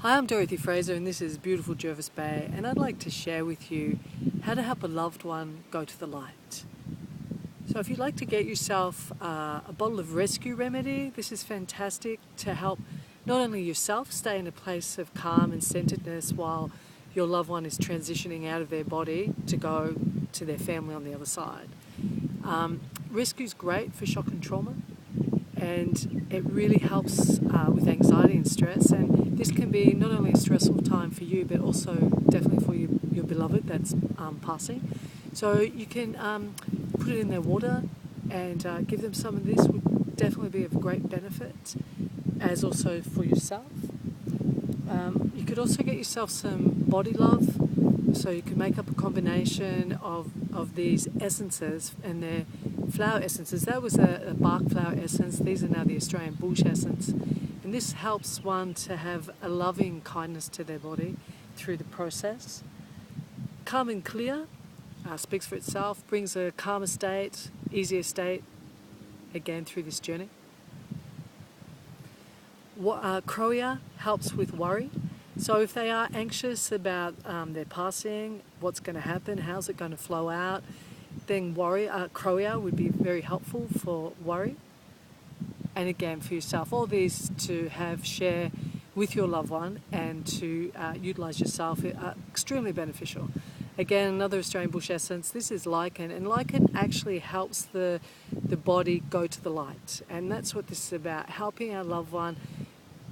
Hi, I'm Dorothy Fraser and this is beautiful Jervis Bay, and I'd like to share with you how to help a loved one go to the light. So if you'd like to get yourself a bottle of rescue remedy, this is fantastic to help not only yourself stay in a place of calm and centeredness while your loved one is transitioning out of their body to go to their family on the other side. Rescue's great for shock and trauma, and it really helps with anxiety and stress, and this can be not only a stressful time for you but also definitely for your beloved that's passing. So you can put it in their water and give them some of this. Would definitely be of great benefit, as also for yourself. You could also get yourself some body love, so you can make up a combination of these essences, and they're flower essences. That was a bark flower essence. These are now the Australian bush essence, and this helps one to have a loving kindness to their body through the process. Calm and clear speaks for itself, brings a calmer state, easier state again through this journey. Crowia helps with worry. So if they are anxious about their passing, what's going to happen, how's it going to flow out, then Crowia would be very helpful for worry. And again, for yourself, all these to share with your loved one and to utilise yourself are extremely beneficial. Again, another Australian bush essence. This is lichen, and lichen actually helps the body go to the light. And that's what this is about, helping our loved one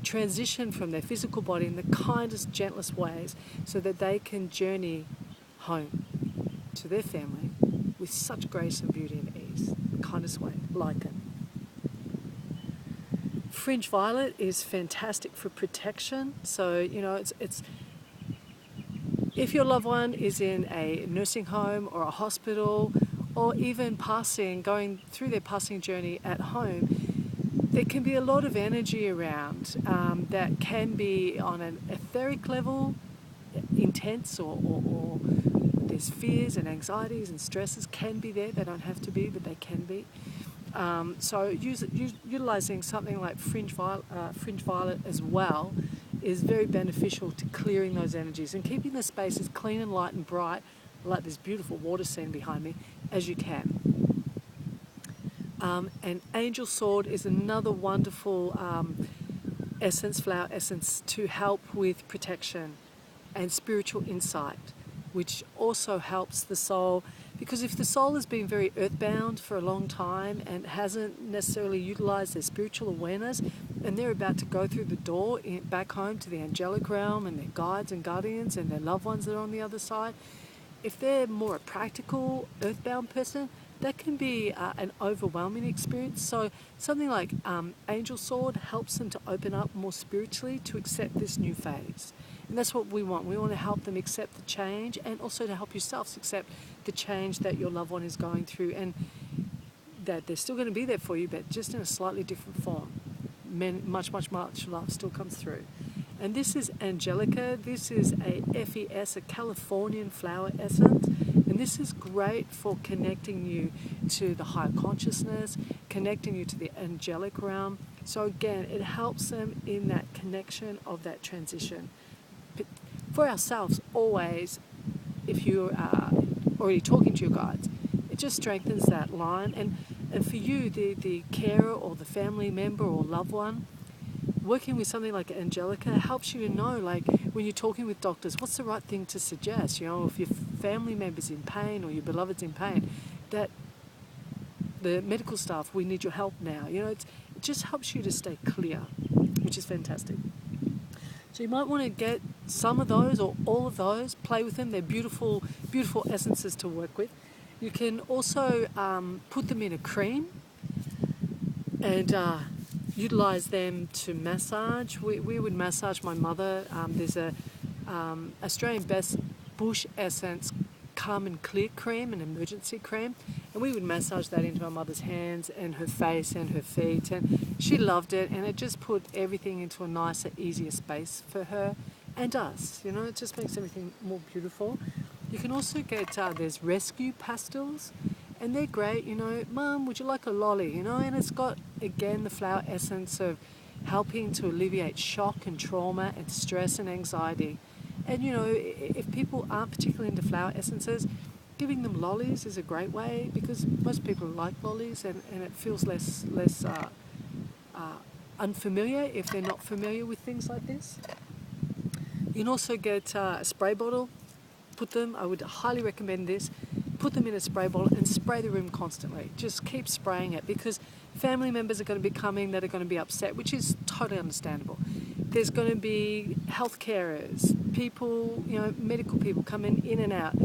transition from their physical body in the kindest, gentlest ways so that they can journey home to their family with such grace and beauty and ease. The kindest way, lichen. Fringe violet is fantastic for protection. So, it's if your loved one is in a nursing home or a hospital, or even going through their passing journey at home, there can be a lot of energy around that can be on an etheric level, intense, or there's fears and anxieties and stresses can be there. They don't have to be, but they can be. So utilising something like fringe violet as well is very beneficial to clearing those energies and keeping the space as clean and light and bright, like this beautiful water scene behind me, as you can. And angel sword is another wonderful flower essence to help with protection and spiritual insight, which also helps the soul, because if the soul has been very earthbound for a long time and hasn't necessarily utilised their spiritual awareness, and they're about to go through the door back home to the angelic realm and their guides and guardians and their loved ones that are on the other side, if they're more a practical earthbound person, that can be an overwhelming experience. So something like angel sword helps them to open up more spiritually to accept this new phase. And that's what we want. We want to help them accept the change, and also to help yourselves accept the change that your loved one is going through, and that they're still going to be there for you, but just in a slightly different form. Much love still comes through. And this is Angelica. This is a FES, a Californian flower essence. And this is great for connecting you to the higher consciousness, connecting you to the angelic realm. So again, it helps them in that connection of that transition. But for ourselves, always, if you are already talking to your guides, it just strengthens that line. And for you, the carer or the family member or loved one, working with something like Angelica helps you to know, like when you're talking with doctors, what's the right thing to suggest? If your family member's in pain or your beloved's in pain, that the medical staff, we need your help now. It just helps you to stay clear, which is fantastic. So you might want to get some of those or all of those, play with them. They're beautiful, beautiful essences to work with. You can also put them in a cream and utilise them to massage. We would massage my mother. There's a Australian Best Bush Essence Calm and Clear cream, an emergency cream, and we would massage that into my mother's hands and her face and her feet, and she loved it, and it just put everything into a nicer, easier space for her and us. It just makes everything more beautiful. You can also get there's rescue pastels, and they're great. Mum, would you like a lolly? And it's got again the flower essence of helping to alleviate shock and trauma and stress and anxiety. And you know, if people aren't particularly into flower essences, giving them lollies is a great way, because most people like lollies, and it feels less unfamiliar if they're not familiar with things like this. You can also get a spray bottle, put them, I would highly recommend this, put them in a spray bottle and spray the room constantly. Just keep spraying it, because family members are going to be coming that are going to be upset, which is totally understandable. There's going to be health carers, people, you know, medical people coming in and out.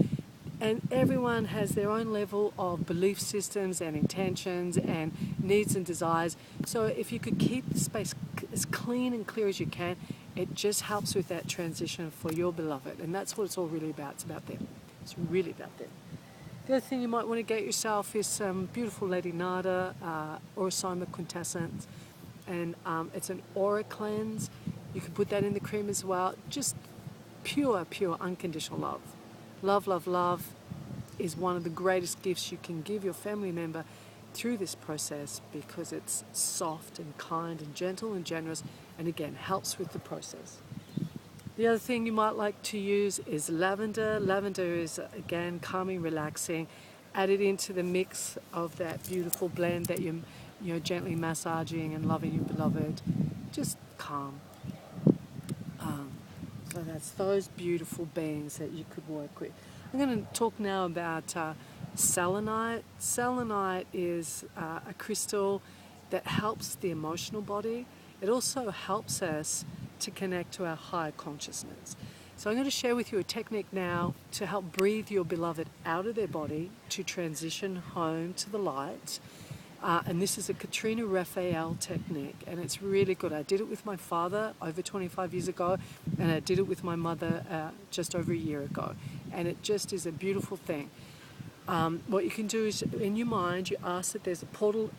And everyone has their own level of belief systems and intentions and needs and desires. So if you could keep the space as clean and clear as you can, it just helps with that transition for your beloved. And that's what it's all really about. It's about them. It's really about them. The other thing you might want to get yourself is some beautiful Lady Nada Aurosoma quintessence. And it's an aura cleanse. You can put that in the cream as well. Just pure, pure, unconditional love. Love, love, love is one of the greatest gifts you can give your family member through this process, because it's soft and kind and gentle and generous, and again, helps with the process. The other thing you might like to use is lavender. Lavender is, again, calming, relaxing. Add it into the mix of that beautiful blend that you're gently massaging and loving your beloved. Just calm. So that's those beautiful beings that you could work with. I'm going to talk now about selenite. Selenite is a crystal that helps the emotional body. It also helps us to connect to our higher consciousness. So I'm going to share with you a technique now to help breathe your beloved out of their body to transition home to the light. And this is a Katrina Raphael technique, and it's really good. I did it with my father over 25 years ago, and I did it with my mother just over a year ago. And it just is a beautiful thing. What you can do is, in your mind, you ask that there's a portal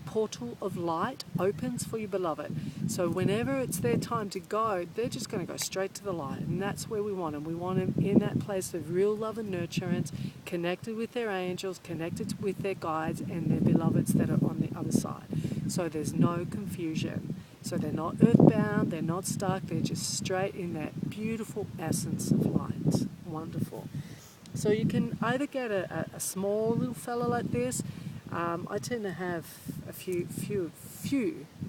of light opens for your beloved. So whenever it's their time to go, they're just going to go straight to the light. And that's where we want them. We want them in that place of real love and nurturance, connected with their angels, connected with their guides and their beloveds that are on the other side. So there's no confusion. So they're not earthbound, they're not stuck, they're just straight in that beautiful essence of light. Wonderful. So you can either get a small little fella like this. I tend to have a few.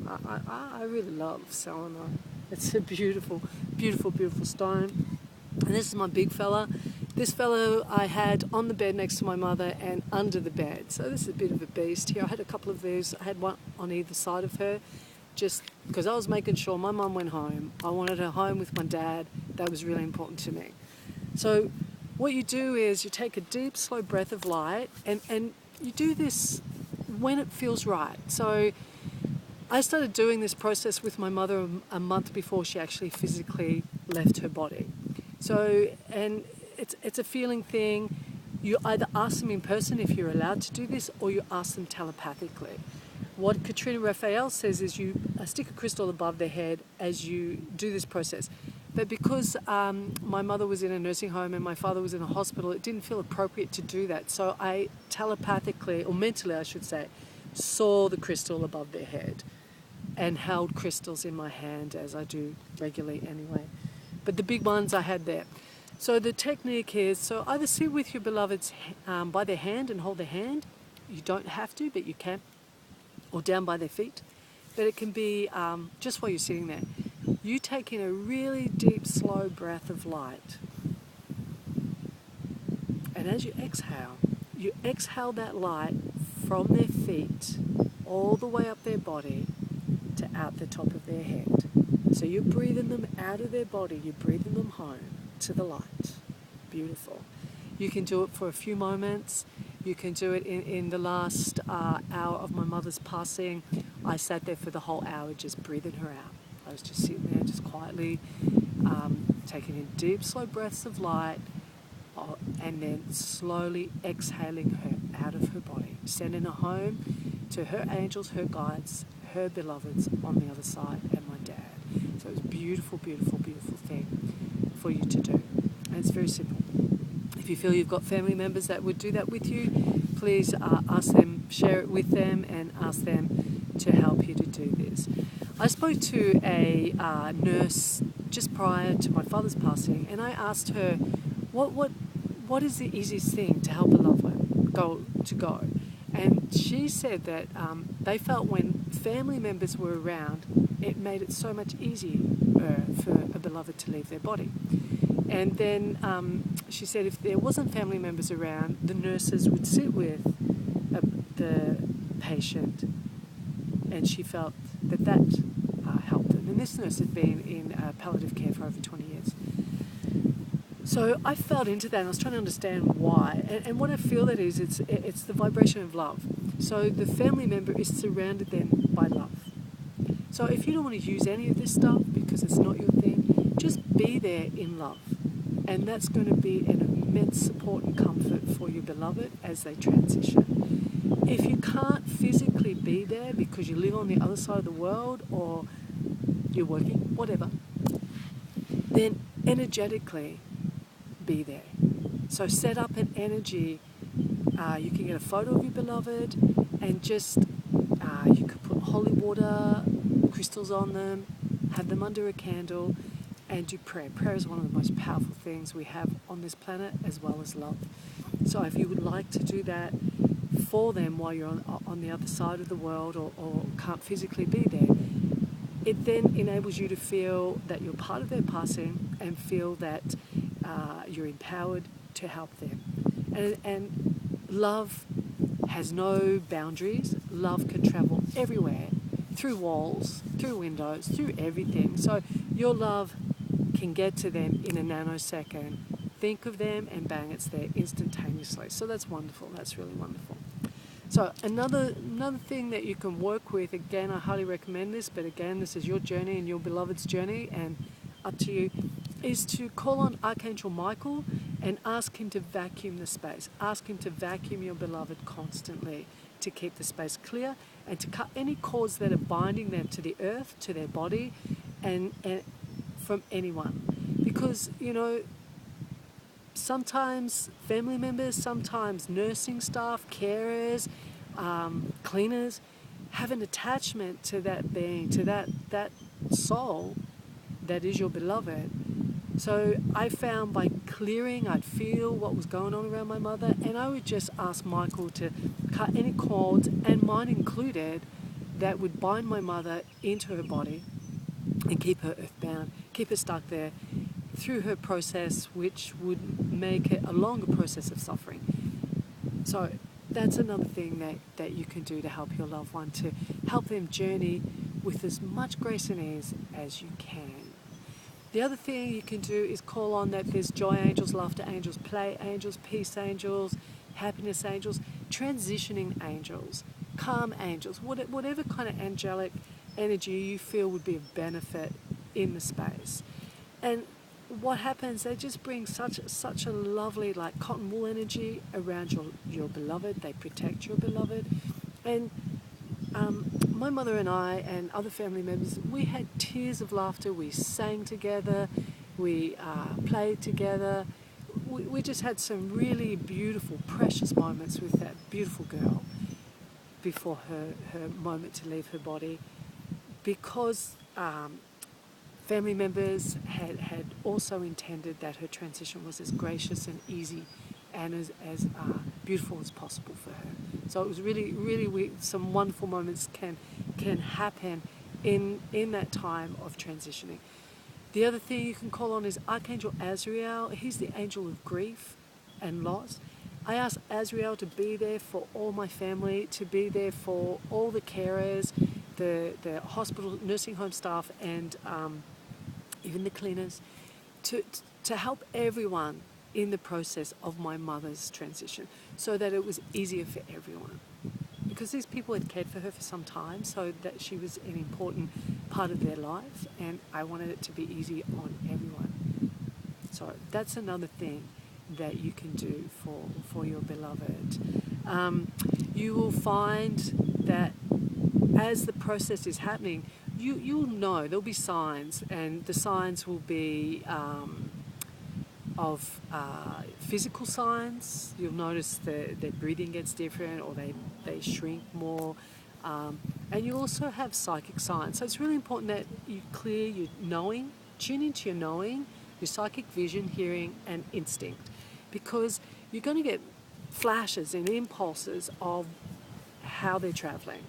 I really love selenite. It's a beautiful, beautiful, beautiful stone. And this is my big fella. This fellow I had on the bed next to my mother and under the bed. So this is a bit of a beast here. I had a couple of these. I had one on either side of her, just because I was making sure my mum went home. I wanted her home with my dad. That was really important to me. So what you do is you take a deep, slow breath of light, and you do this when it feels right. So I started doing this process with my mother a month before she actually physically left her body. So, and it's a feeling thing. You either ask them in person if you're allowed to do this, or you ask them telepathically. What Katrina Raphael says is you stick a crystal above their head as you do this process. But because my mother was in a nursing home and my father was in a hospital, it didn't feel appropriate to do that. So I telepathically, or mentally I should say, saw the crystal above their head and held crystals in my hand, as I do regularly anyway. But the big ones I had there. So the technique is, so either sit with your beloveds by their hand and hold their hand. You don't have to, but you can. Or down by their feet. But it can be just while you're sitting there. You take in a really deep, slow breath of light. And as you exhale that light from their feet all the way up their body to out the top of their head. So you're breathing them out of their body, you're breathing them home to the light. Beautiful. You can do it for a few moments. You can do it in the last hour of my mother's passing. I sat there for the whole hour just breathing her out. I was just sitting there, just quietly taking in deep, slow breaths of light, and then slowly exhaling her out of her body, sending her home to her angels, her guides, her beloveds on the other side, and my dad. So it was a beautiful, beautiful, beautiful thing for you to do. And it's very simple. If you feel you've got family members that would do that with you, please ask them, share it with them, and ask them to help you to do this. I spoke to a nurse just prior to my father's passing, and I asked her, what is the easiest thing to help a loved one go? And she said that they felt when family members were around, it made it so much easier for a beloved to leave their body. And then she said if there wasn't family members around, the nurses would sit with the patient, and she felt that helped them. And this nurse had been in palliative care for over 20 years. So I felt into that, and I was trying to understand why. And what I feel that is, it's the vibration of love. So the family member is surrounded then by love. So if you don't want to use any of this stuff because it's not your thing, just be there in love. And that's going to be an immense support and comfort for your beloved as they transition. If you can't physically be there because you live on the other side of the world or you're working, whatever, then energetically be there. So set up an energy. You can get a photo of your beloved and just you could put holy water, crystals on them, have them under a candle, and do prayer. Prayer is one of the most powerful things we have on this planet, as well as love. So if you would like to do that for them while you're on the other side of the world or can't physically be there, it then enables you to feel that you're part of their passing and feel that you're empowered to help them. And love has no boundaries. Love can travel everywhere, through walls, through windows, through everything. So your love can get to them in a nanosecond. Think of them and bang, it's there instantaneously. So that's wonderful. That's really wonderful. So another thing that you can work with, again, I highly recommend this, but again, this is your journey and your beloved's journey and up to you, is to call on Archangel Michael and ask him to vacuum the space. Ask him to vacuum your beloved constantly to keep the space clear and to cut any cords that are binding them to the earth, to their body, and from anyone. Because, you know, sometimes family members, sometimes nursing staff, carers, cleaners have an attachment to that being, to that soul that is your beloved. So I found by clearing, I'd feel what was going on around my mother, and I would just ask Michael to cut any cords, and mine included, that would bind my mother into her body and keep her earthbound, keep her stuck there through her process, which would make it a longer process of suffering. So that's another thing that you can do to help your loved one, to help them journey with as much grace and ease as you can. The other thing you can do is call on that there's joy angels, laughter angels, play angels, peace angels, happiness angels, transitioning angels, calm angels, whatever kind of angelic energy you feel would be of benefit in the space. And what happens, they just bring such a lovely, like, cotton wool energy around your beloved. They protect your beloved. And my mother and I and other family members, we had tears of laughter. We sang together. We played together. We just had some really beautiful, precious moments with that beautiful girl before her moment to leave her body. Because family members had also intended that her transition was as gracious and easy and as beautiful as possible for her. So it was really some wonderful moments can happen in that time of transitioning. The other thing you can call on is Archangel Azrael. He's the angel of grief and loss. I asked Azrael to be there for all my family, to be there for all the carers, the hospital, nursing home staff, and even the cleaners, to help everyone in the process of my mother's transition, so that it was easier for everyone. Because these people had cared for her for some time, so that she was an important part of their life, and I wanted it to be easy on everyone. So that's another thing that you can do for your beloved. You will find that as the process is happening, you'll know there'll be signs, and the signs will be of physical signs. You'll notice their breathing gets different, or they shrink more. And you also have psychic signs. So it's really important that you clear your knowing, tune into your knowing, your psychic vision, hearing, and instinct, because you're going to get flashes and impulses of how they're traveling.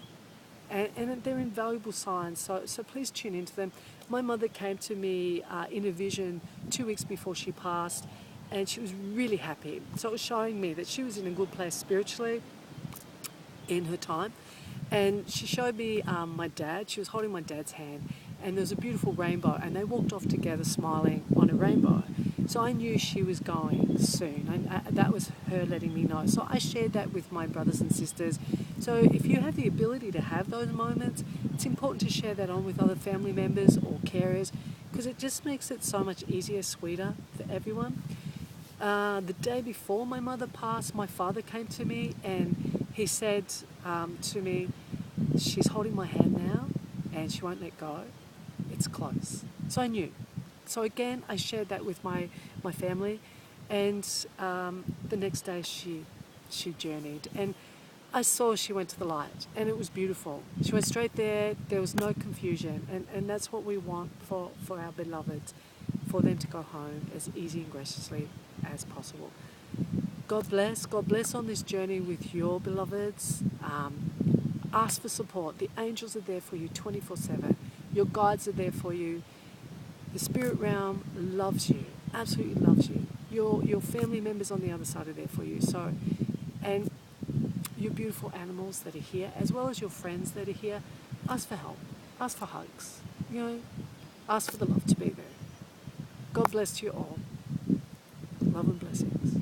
And they're invaluable signs, so please tune into them. My mother came to me in a vision 2 weeks before she passed, and she was really happy. So it was showing me that she was in a good place spiritually in her time. And she showed me my dad. She was holding my dad's hand, and there was a beautiful rainbow, and they walked off together smiling on a rainbow. So I knew she was going soon, and that was her letting me know. So I shared that with my brothers and sisters. So if you have the ability to have those moments, it's important to share that on with other family members or carers, because it just makes it so much easier, sweeter for everyone. The day before my mother passed, my father came to me and he said to me, she's holding my hand now and she won't let go. It's close. So I knew. So again, I shared that with my family, and the next day she journeyed, and I saw she went to the light, and it was beautiful. She went straight there. There was no confusion, and that's what we want for our beloveds, for them to go home as easy and graciously as possible. God bless on this journey with your beloveds. Ask for support. The angels are there for you 24/7. Your guides are there for you. The spirit realm loves you, absolutely loves you. Your family members on the other side are there for you. So, and your beautiful animals that are here, as well as your friends that are here, ask for help, ask for hugs, ask for the love to be there. God bless you all. Love and blessings.